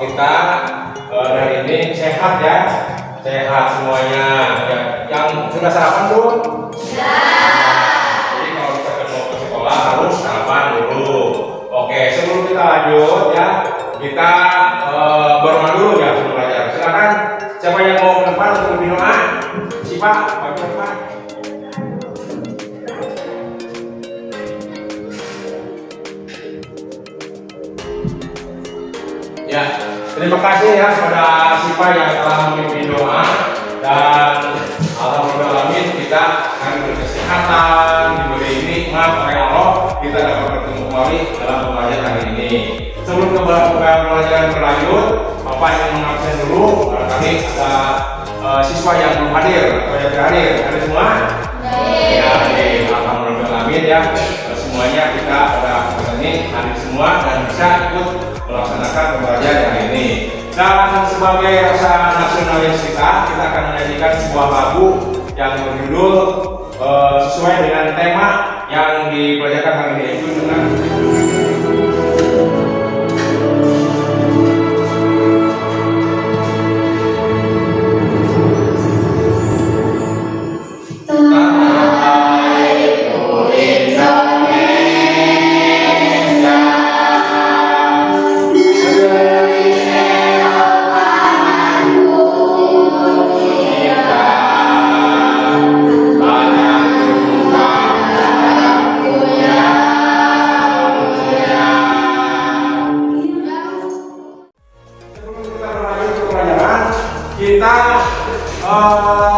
kita hari ini sehat ya, sehat semuanya. Ya, yang sudah sarapan belum? Jadi kalau kita mau ke sekolah harus sarapan dulu. Oke, sebelum kita lanjut ya, kita berdoa dulu ya sebelum belajar. Silakan siapa yang mau ke depan untuk berdoa? Siapa? Bagi depan. Ya, terima kasih ya kepada Sipa yang telah memimpin doa, dan alhamdulillah kita akan berkesehatan, diberi nikmat oleh Allah, kita dapat bertemu kembali dalam pembelajaran hari ini. Sebelum ke pembelajaran berlanjut, Bapak ingin mengabsen dulu, barangkali ada siswa yang belum hadir atau yang hadir. Ada semua? Ya, alhamdulillah ya. Semuanya kita sudah ini hadir semua dan bisa ikut melaksanakan pembelajaran hari ini. Dan sebagai rasa nasionalis kita akan menyanyikan sebuah lagu yang berjudul sesuai dengan tema yang dipelajarkan hari ini, yaitu dengan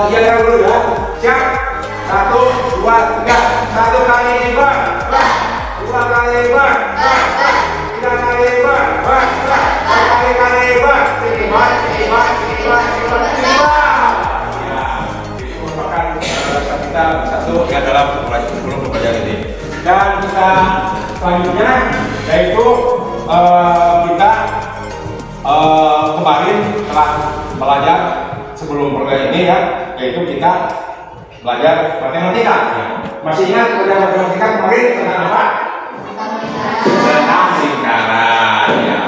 kita yang dulu ya. Siap? 1, 2, 3. 1 kali lipat, 2 kali lipat, 3 kali lipat, 4 kali lipat, 5. Ya, itu merupakan kita satu ya dalam sebelum pembelajaran ini. Dan kita selanjutnya yaitu kita kemarin telah belajar sebelum program ini ya, yaitu kita belajar matematika ya. Masih ingat belajar matematika kemarin tentang apa? Tentang lingkaran ya.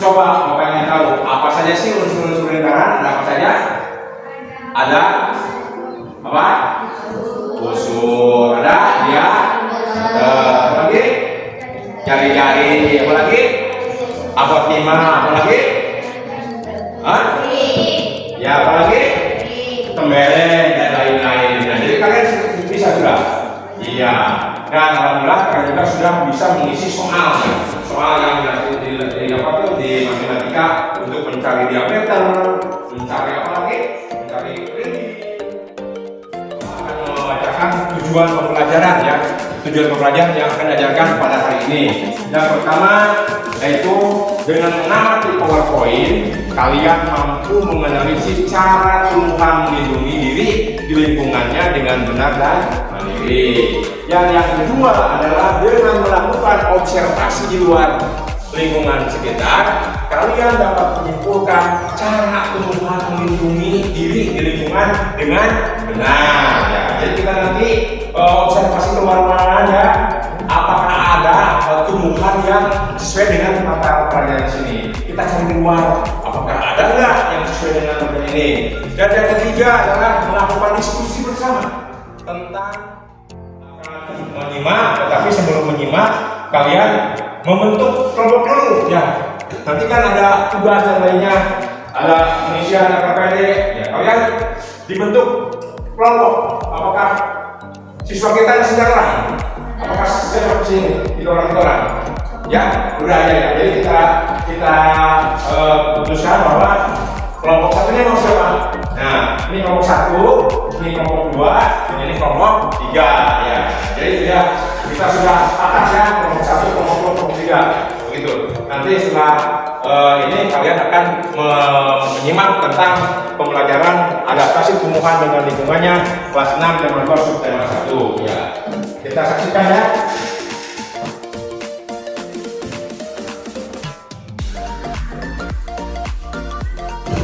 Coba Bapak ingin tahu apa saja sih unsur-unsur lingkaran? Ada apa saja? Ada apa? Unsur, ada dia lagi jari-jari, apa lagi? Abad 5, apa lagi? Hah? Ya, apa lagi? Tembeling dan lain-lain. Nah, jadi kalian bisa sudah? Iya. Dan alhamdulillah kalian juga sudah bisa mengisi soal yang di matematika untuk mencari diameter, mencari apa lagi? Mencari akan membacakan tujuan pembelajaran ya. Tujuan pembelajaran yang akan diajarkan pada hari ini. Yang pertama yaitu dengan mengamati PowerPoint, kalian mampu menganalisis cara Tuhan melindungi diri di lingkungannya dengan benar dan mandiri. Yang kedua adalah dengan melakukan observasi di luar lingkungan sekitar, kalian dapat menyimpulkan cara Tuhan melindungi diri di lingkungan dengan benar. Ya, jadi kita nanti observasi kemana-mana ya. Apakah ada tumbuhan yang sesuai dengan mata pelajaran di sini? Kita cari di luar, apakah ada nggak yang sesuai dengan mata ini? Dan yang ketiga adalah melakukan diskusi bersama tentang menyimak. Tetapi sebelum menyimak, kalian membentuk kelompok dulu ya. Nanti kan ada tugas dan lainnya, ada penelitian KPD ya. Kalian dibentuk kelompok. Apakah siswa kita di sejarah? Apakah siswa di sini? Tiga orang? Ya, udah ya. Jadi kita putuskan bahwa kelompok satunya mau siapa? Nah, ini kelompok 1, ini kelompok 2, dan ini kelompok 3 ya. Jadi ya kita sudah atas ya kelompok 1, kelompok 3 begitu. Nanti setelah ini kalian akan menyimak tentang pembelajaran adaptasi tumbuhan dengan lingkungannya kelas 6 tema 2 subtema 1 ya. Kita saksikan ya.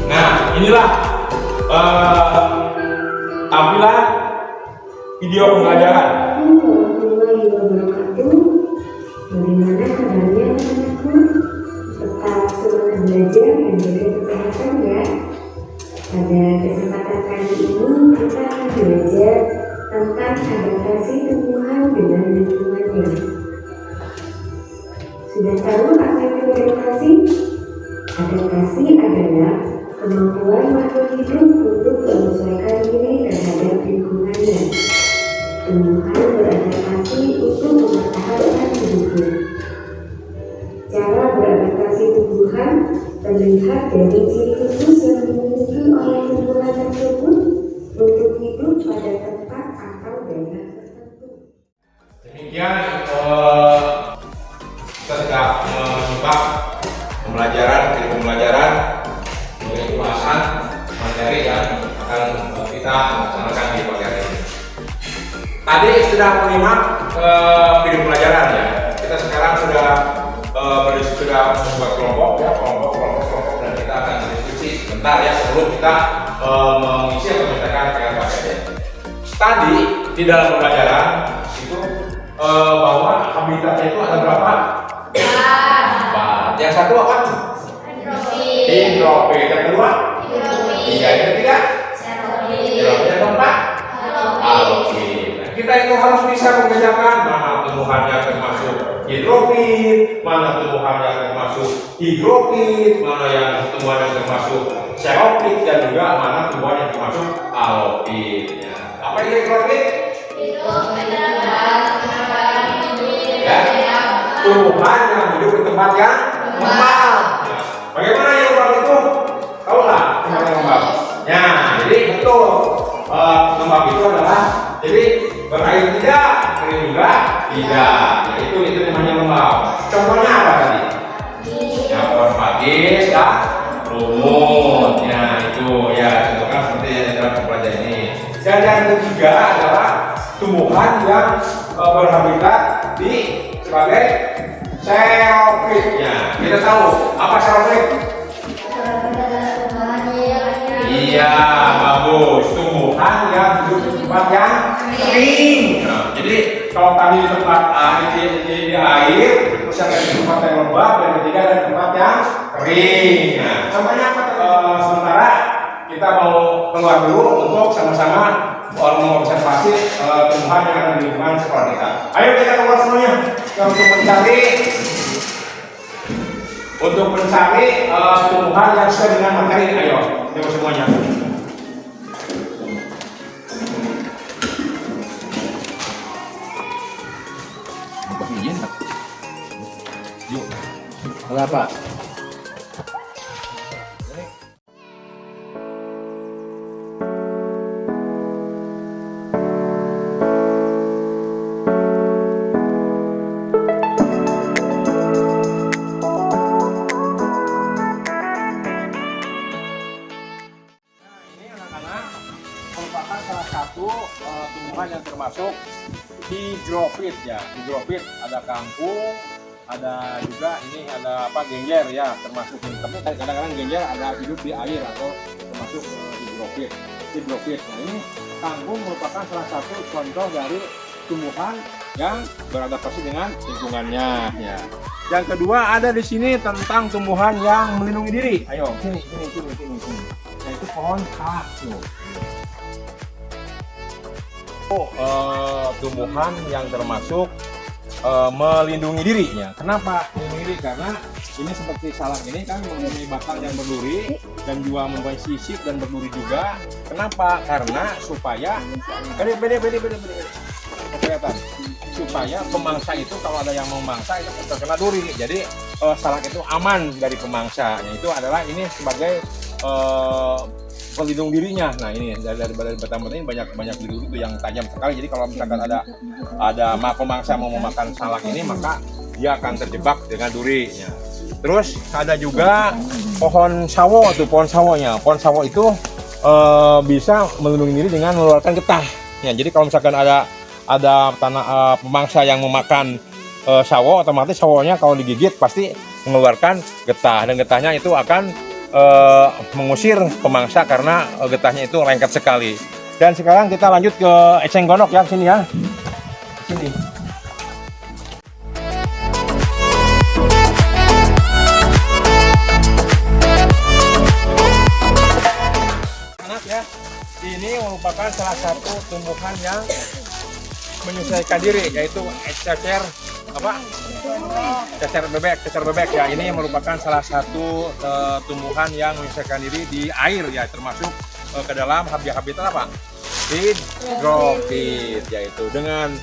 Nah, inilah tampilan video pembelajaran. Bagaimana kabarnya anak-anak? Serta semangat belajar yang Adaptasi adalah kemampuan makhluk hidup untuk menyesuaikan diri terhadap lingkungannya. Tumbuhan beradaptasi untuk mempertahankan hidupnya. Cara beradaptasi tumbuhan terlihat dari ciri khusus yang dimiliki oleh tumbuhan tersebut untuk hidup pada tempat atau daerah tertentu. Demikian kita sudah menyimak pembelajaran mengenai pembahasan materi yang akan kita laksanakan di pagi hari ini. Tadi sudah menyimak video pelajaran ya. Kita sekarang sudah membuat kelompok dan kita akan berdiskusi sebentar ya sebelum kita mengisi atau mengerjakan PKL. Tadi di dalam pembelajaran itu bahwa habitatnya itu ada berapa? 4. Yang satu apa? Hidrofil. Yang kedua? Iya. Yang ketiga? Hidrofil. Yang keempat? Alofil. Kita itu harus bisa membedakan mana tumbuhan yang termasuk hidrofil, mana tumbuhan yang termasuk higrofil, mana yang tumbuhan yang termasuk xerofil, dan juga mana tumbuhan yang termasuk alofil. Ya. Apa itu hidrofil? Ya, tumbuhan yang hidup di tempat yang lembab. Ya. Bagaimana yang lembab itu? Tahu nggak tempat yang lembab? Ya, jadi betul. Lembab itu adalah jadi berair tidak, kering juga tidak. Ya, itu namanya lembab. Contohnya apa tadi? Ya, pohon pakis, ya, lumut. Ya, itu ya contohnya seperti yang dalam pembelajaran ini. Dan yang ketiga adalah tumbuhan yang berhabitat di sebagai xerofil. Ya, kita tahu apa xerofil? Iya, bagus. Tumbuhan yang hidup di tempat yang kering. Nah, jadi kalau tadi di tempat di air, terus yang di tempat yang lembab, dan ketiga ada tempat yang kering. Nah, contohnya apa? Sementara kita mau keluar dulu untuk sama-sama mengobservasi tumbuhan yang ada di lingkungan sekolah kita. Ayo kita keluar semuanya untuk mencari tumbuhan yang sesuai dengan materi. Ayo, yuk semuanya. Yuk. Kenapa? Salah satu tumbuhan yang termasuk hidrofit ya. Hidrofit ada kangkung, ada juga ini ada apa genjer ya, termasuk ini. Tapi kadang-kadang genjer ada hidup di air atau termasuk hidrofit. Nah, ini kangkung merupakan salah satu contoh dari tumbuhan yang beradaptasi dengan lingkungannya ya. Yang kedua ada di sini tentang tumbuhan yang melindungi diri. Ayo, sini. Yaitu pohon salak tuh. Tumbuhan yang termasuk melindungi dirinya. Kenapa melindungi diri? Karena ini seperti salak ini kan mempunyai batang yang berduri dan juga mempunyai sisik dan berduri juga. Kenapa? Karena supaya kelihatan supaya pemangsa itu kalau ada yang memangsa itu terkena duri. Jadi salak itu aman dari pemangsa. Itu adalah ini sebagai pelindung dirinya. Nah ini dari batang ini banyak duri itu yang tajam sekali. Jadi kalau misalkan ada pemangsa mau memakan salak ini, maka dia akan terjebak dengan durinya. Terus ada juga pohon sawo tuh, pohon sawonya. Pohon sawo itu bisa melindungi diri dengan mengeluarkan getah. Ya, jadi kalau misalkan ada pemangsa yang memakan sawo, otomatis sawonya kalau digigit pasti mengeluarkan getah, dan getahnya itu akan mengusir pemangsa karena getahnya itu lengket sekali. Dan sekarang kita lanjut ke eceng gondok ya, sini ya. Sini. Anak ya. Ini merupakan salah satu tumbuhan yang menyesuaikan diri, yaitu cecer apa? Cecer bebek ya, ini merupakan salah satu tumbuhan yang menyesuaikan diri di air ya, termasuk ke dalam habitat apa? Hidrofit, yaitu dengan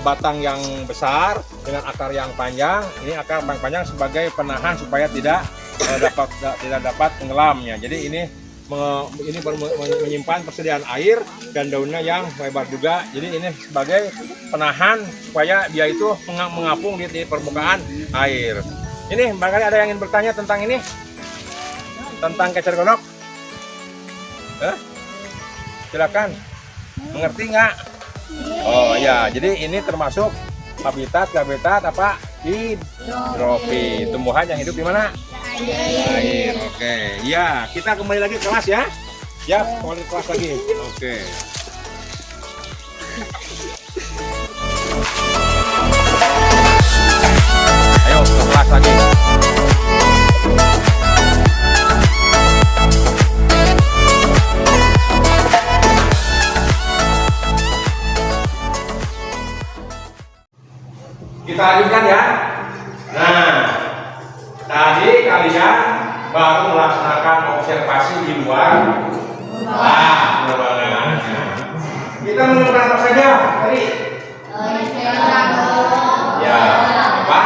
batang yang besar dengan akar yang panjang. Ini akar yang panjang sebagai penahan supaya tidak dapat tenggelamnya. Jadi ini menyimpan persediaan air dan daunnya yang lebar juga. Jadi ini sebagai penahan supaya dia itu mengapung di permukaan air. Ini barangkali ada yang ingin bertanya tentang ini, tentang kecer gondok? Silakan. Mengerti nggak? Oh ya, jadi ini termasuk habitat apa? Hidrofit. Tumbuhan yang hidup di mana? Air. Oke. Ya, kita kembali lagi ke kelas ya. Ya, kembali ke kelas lagi. Oke. Ayo ke kelas lagi. Kita lanjutkan ya. Nah, tadi kalian baru melaksanakan observasi di luar. Kita menemukan apa saja tadi? Ya, apa?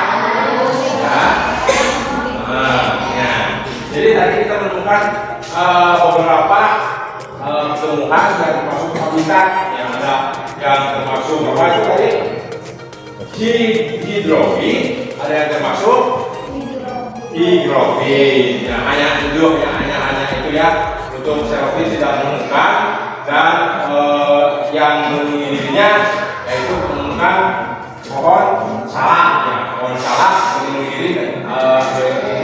Ya. Jadi tadi kita menemukan beberapa tumbuhan yang termasuk habitat yang ada, yang termasuk apa itu tadi? Hidrofit, ada yang termasuk hidrofit. Nah, hanya itu ya untuk observasi tidak menemukan, dan yang melindunginya yaitu menemukan pohon salak ya, pohon salak melindungi diri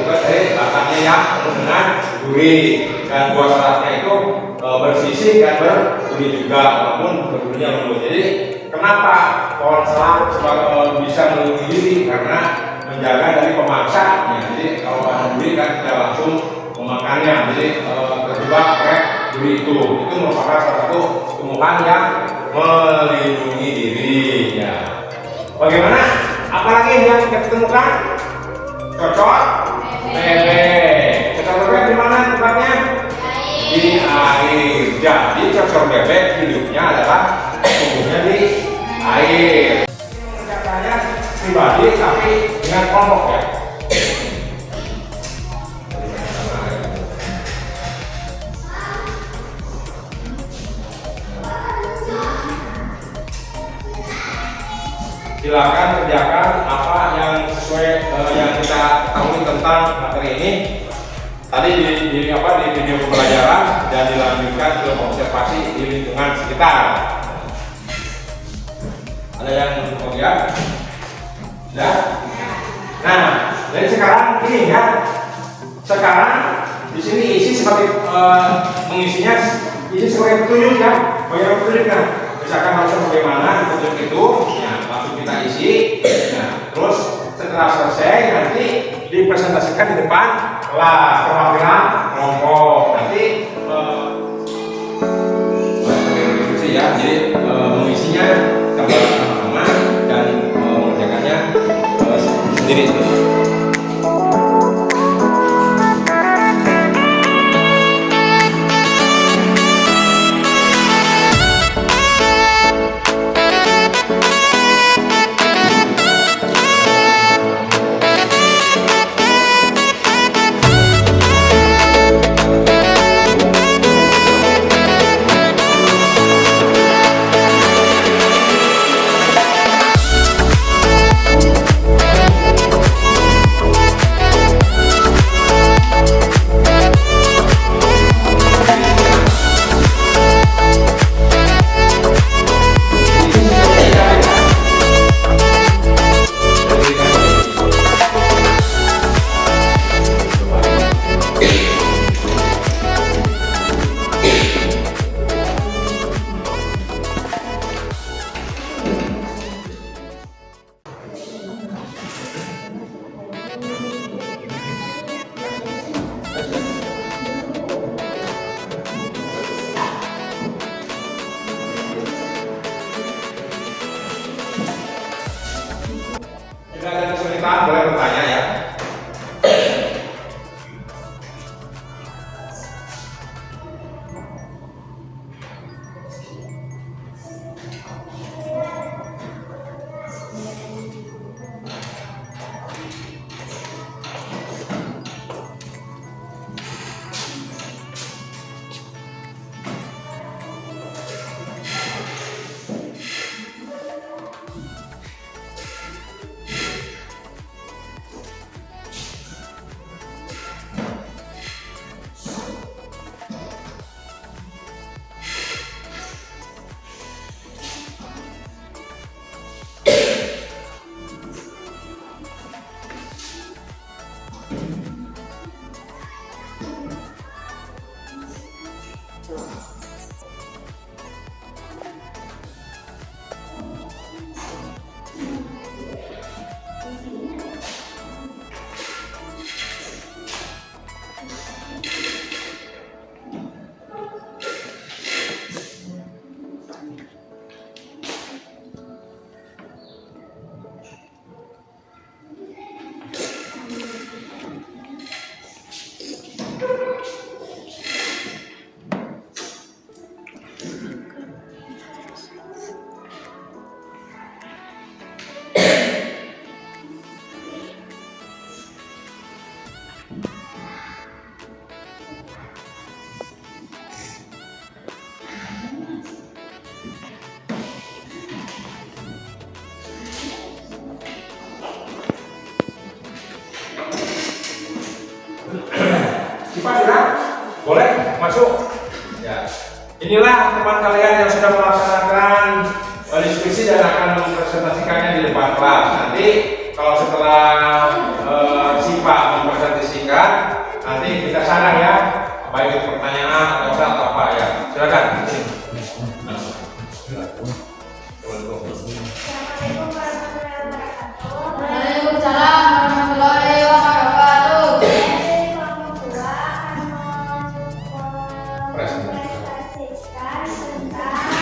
juga dari batangnya yang penuh dengan duri, dan buah salaknya itu bersisik dan berduri juga walaupun berdurinya lembut. Jadi kenapa pohon salak bisa melindungi diri? Karena menjaga dari pemangsa ya. Jadi kalau ada duri kan kita langsung memakannya, jadi terjebak oleh duri itu merupakan salah satu tumbuhan yang melindungi diri ya. Bagaimana? Apalagi yang kita temukan? Cocok bebek. Cocok bebek di mana tempatnya? Di air. Jadi cocok bebek hidupnya adalah tumbuhnya di air. Mengerjakannya pribadi tapi dengan kelompok ya. Silakan kerjakan apa yang sesuai yang kita ketahui tentang materi ini. Tadi di video pembelajaran dan dilanjutkan ke observasi di lingkungan sekitar. Ada yang kemudian? Ya. Nah, jadi sekarang ini ya. Sekarang di sini isi seperti mengisinya isi sebagai petunjuk ya. Bagaimana petunjuknya? Misalkan harusnya bagaimana petunjuk itu, ya, langsung kita isi. Nah, terus setelah selesai nanti dipresentasikan di depan kelas perwakilan kelompok. Nanti ya, jadi mengisinya sama-sama dan mengerjakannya sendiri. Semua sudah? Boleh masuk? Ya. Inilah teman kalian yang sudah melaksanakan diskusi dan akan mempresentasikannya di depan kelas. Nanti kalau setelah SIPA mempresentasikan, nanti kita sadar ya, baik itu pertanyaan atau apa ya. Silakan. Waalaikumsalam warahmatullahi wabarakatuh. Presentasikan tentang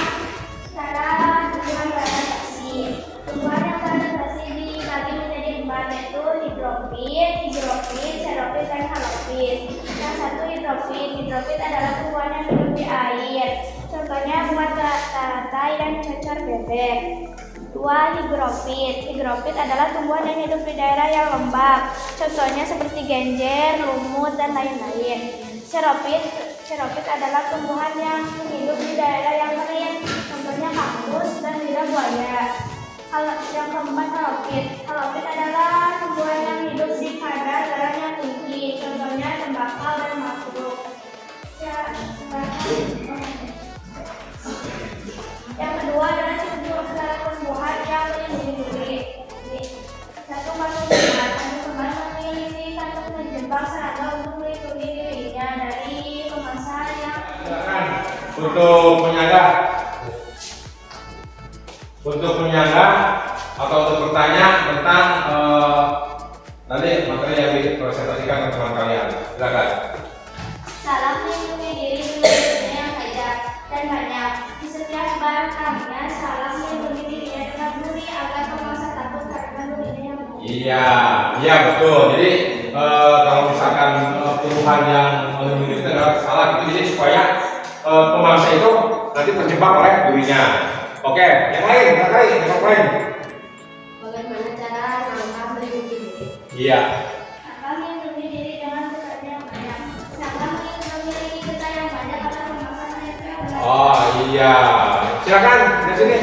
cara tumbuhan beradaptasi. Tumbuhan yang beradaptasi dibagi menjadi 4, yaitu hidrofit, xerofit, dan halofit. Yang satu hidrofit. Hidrofit adalah tumbuhan yang hidup di air. Contohnya buah taratai dan cocor bebek. 2. Higrofit adalah tumbuhan yang hidup di daerah yang lembab. Contohnya seperti genjer, lumut, dan lain-lain. Xerofit adalah tumbuhan yang hidup di daerah yang kering. Contohnya kaktus dan lidah buaya. Yang keempat, halofit adalah tumbuhan yang hidup di kadar garam yang tinggi. Contohnya tembakau dan makhluk. Yang kedua adalah tumbuhan yang melindungi diri. Satu kandung kembar memiliki kandung menjebak serangga untuk melindungi dirinya dari pemasan yang. Silakan untuk menyangga atau untuk bertanya tentang nanti materi yang dipresentasikan ke teman kalian. Silakan. Salam melindungi diri dari dunia yang hajat dan banyak. Di setiap barangnya salam melindungi dirinya dengan duri agar pemangsa takut karena durinya yang Iya betul. Jadi kalau misalkan tumbuhan yang melindungi itu adalah salah gitu, jadi supaya pemangsa itu nanti terjebak oleh durinya. Oke, yang lain. Bagaimana cara nangka melindungi diri? Iya. Salam melindungi diri dengan bekerja yang banyak. Salam memiliki getah yang banyak agar pemangsa itu adalah. Oh iya. Silakan di sini.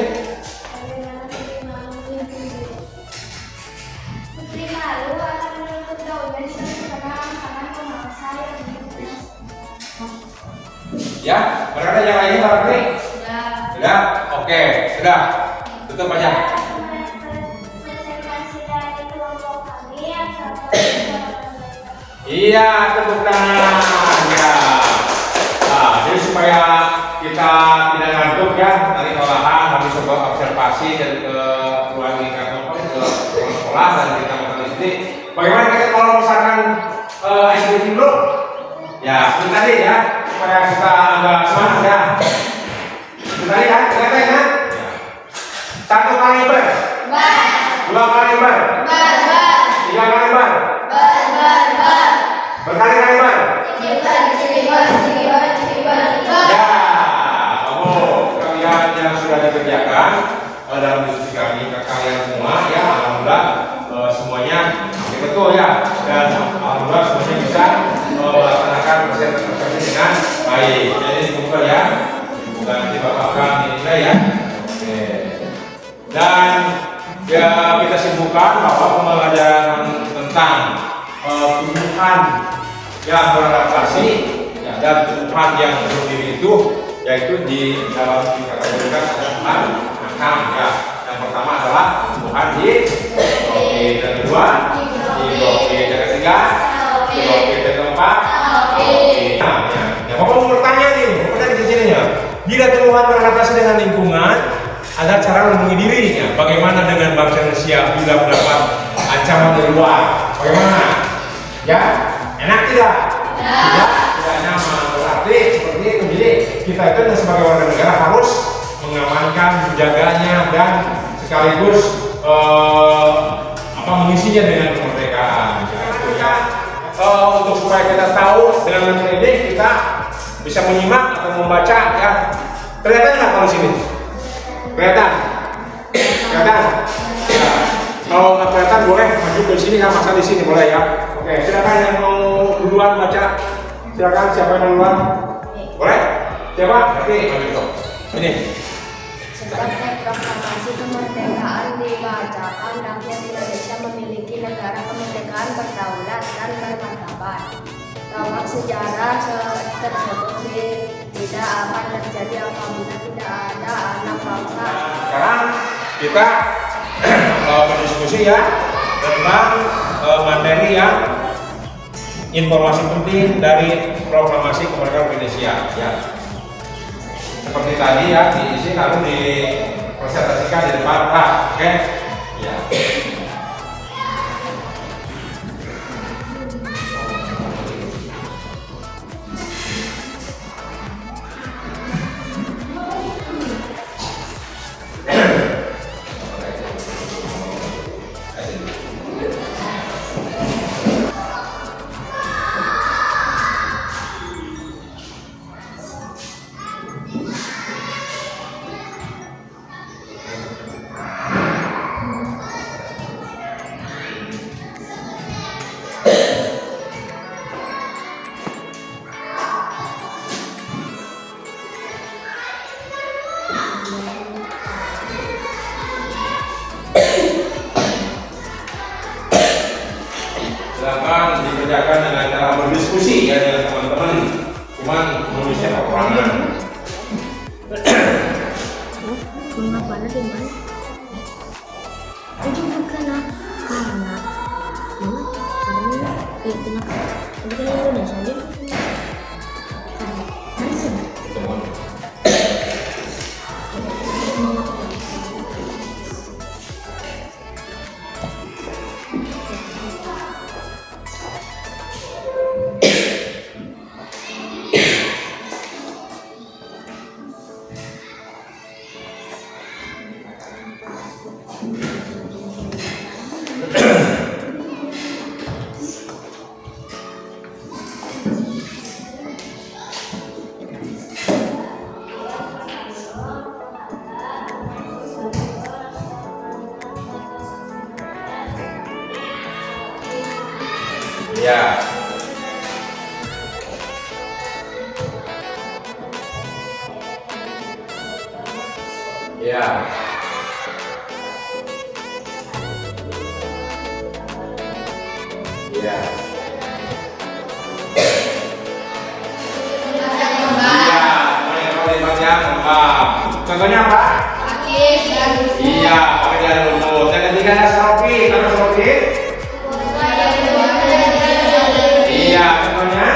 Bagaimana putri malu melindungi diri? Putri malu akan menutup daunnya di sini karena makanan pemangsa yang hidup. Ya, berada yang lainnya barangkali? Sudah. Sudah? Oke, sudah. Tutup aja. Presentasi dari kelompok kami yang sama. Iya, tepuk tangan. Ya. Nah, jadi supaya kita tidak ngantuk ya, nanti olahan habis coba observasi dan ke ruang lingkar ke ruang sekolah dan kita makan di sini. Bagaimana kita kalau misalkan ice breaking dulu? Ya, sebentar ya, supaya kita agak semangat ya. Sebentar ya, kelihatan ya? Satu kali ber, dua kali ber, tiga kali ber, berkali-kali ber. Ya, kamu kalian yang sudah dikerjakan dalam diskusi kami ke kalian semua ya, alhamdulillah semuanya betul ya, dan alhamdulillah semuanya bisa melaksanakan presentasi dengan baik. Jadi dibuka ya, dan dibacakan nilai ya. Oke. Dan ya kita simpulkan bahwa pembelajaran tentang tumbuhan yang beradaptasi ya, dan tumbuhan yang berdiri itu yaitu di dalam dikategorikan ada 4 macam ya. Yang pertama adalah tumbuhan hidrofit, yang kedua hidrofit, yang ketiga hidrofit, yang keempat halofit. Nah, ya Bapak mau bertanya nih, pertanyaan di sini ya. Bila tumbuhan beradaptasi dengan lingkungan, ada cara melindungi dirinya. Bagaimana dengan bangsa Indonesia bila mendapat ancaman dari luar? Bagaimana? Ya, enak tidak? Tidak nyaman. Berarti seperti itu. Jadi kita itu sebagai warga negara harus mengamankan, menjaganya dan sekaligus mengisinya dengan kemerdekaan. Untuk supaya kita tahu dengan metode ini kita bisa menyimak atau membaca ya. Kelihatan nggak kalau sini? Kelihatan? Ya. Kalau nggak kelihatan boleh maju ke sini ya, masa di sini boleh ya. Oke, silakan yang mau duluan baca. Silakan siapa yang duluan? Boleh? Siapa? Oke, ini. Setelah proklamasi kemerdekaan dibacakan, rakyat Indonesia memiliki negara kemerdekaan berdaulat dan bermartabat. Lawak sejarah tersebut tidak akan terjadi apabila tidak ada anak bangsa. Sekarang kita berdiskusi ya tentang materi yang informasi penting dari proklamasi kemerdekaan Indonesia ya. Seperti tadi ya diisi lalu dipresentasikan di depan kelas, oke? Ya. Silakan dikerjakan dengan cara berdiskusi ya dengan teman-teman, cuman menulisnya perorangan. Mengapa di mana? Itu bukan karena itu bukan Indonesia dia Ya. Ya. Ya. Contohnya apa? Iya, pakai jalan lurus. Yang ketiga ada seropi, karena seropi. Iya, contohnya.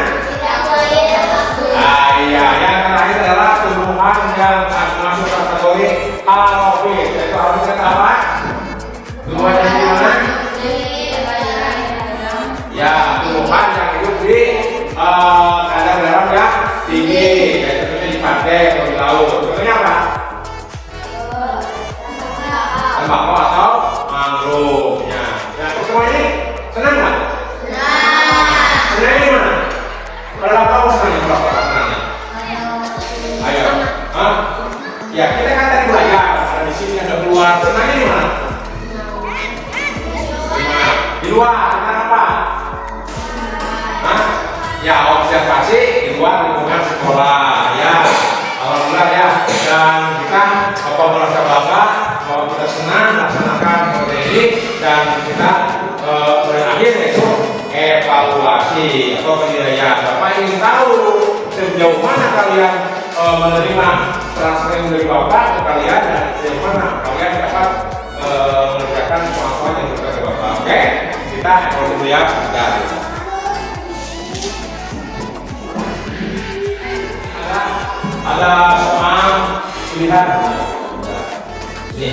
Iya, yang terakhir adalah tumbuhan yang masuk kategori halofit. Yaitu halofit apa? Tumbuhan yang di mana? Ya, tumbuhan yang hidup di kadar garam yang tinggi, yaitu di pantai atau di laut. Contohnya apa? Tembakau atau mangrove. Ya, semua ini senang nggak? Senang di mana? Kalau tahu senangnya berapa senangnya? Ayo, ya kita kan tadi belajar. Ada di sini ada keluar. Senangnya di mana? Di luar. Kenapa? Ya observasi di luar lingkungan sekolah. Ya, alhamdulillah ya. Dan kita merasa bangga bahwa kita senang melaksanakan materi dan kita berakhir yaitu evaluasi atau penilaian. Bapak ingin tahu sejauh mana kalian menerima transfer dari Bapak ke kalian dan sejauh mana kalian dapat mengerjakan kemampuan yang diberikan ke Bapak. Oke, kita evaluasi dulu ya. Ada soal pilihan. Nih.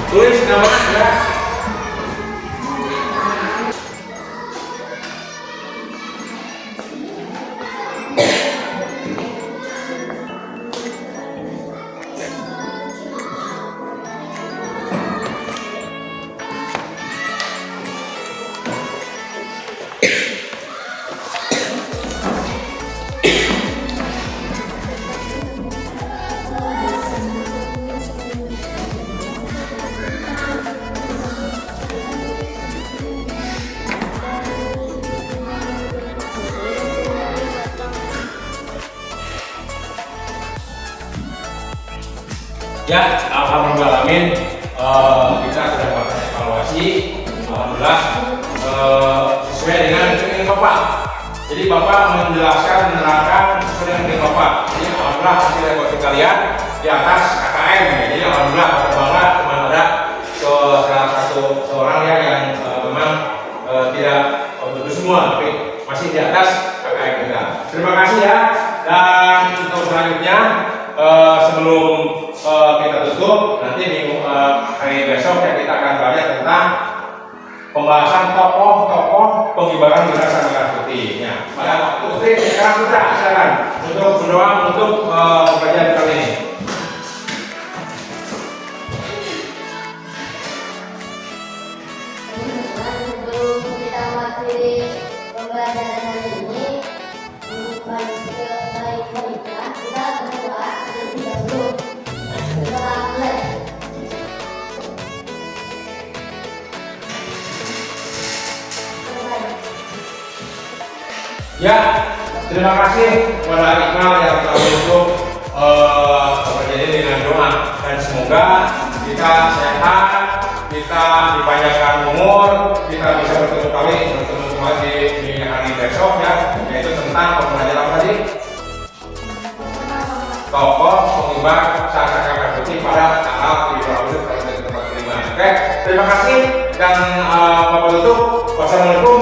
Tulis nama ya. Ya, alhamdulillahirrahmanirrahim, kita sudah melakukan evaluasi. Alhamdulillah sesuai dengan keinginan Bapak. Jadi Bapak menjelaskan, menerangkan sesuai dengan keinginan Bapak. Jadi alhamdulillah hasil evaluasi kalian di atas KKM. Jadi alhamdulillah bangga cuma ada salah satu seorang ya yang memang tidak betul semua, tapi masih di atas KKM kita. Terima kasih ya. Dan untuk selanjutnya sebelum kita tutup, nanti minggu hari besok ya kita akan belajar tentang pembahasan tokoh-tokoh pengibaran bendera sang merah putih. Ya, pada waktu itu sekarang sudah silakan untuk berdoa untuk pembelajaran kali ini. Sebelum kita materi pembelajaran hari ini, untuk baik-baiknya kita berdoa terlebih dahulu. Doa mulai. Ya, terima kasih kepada Iqbal yang telah menutup perjanjian dengan doa, dan semoga kita sehat, kita dipanjangkan umur, kita bisa bertemu kembali di hari besok ya, yaitu tentang pembelajaran tadi tokoh pengibar sang merah putih pada tanggal 7 Agustus tahun 1945. Oke, terima kasih dan Bapak tutup. Wassalamualaikum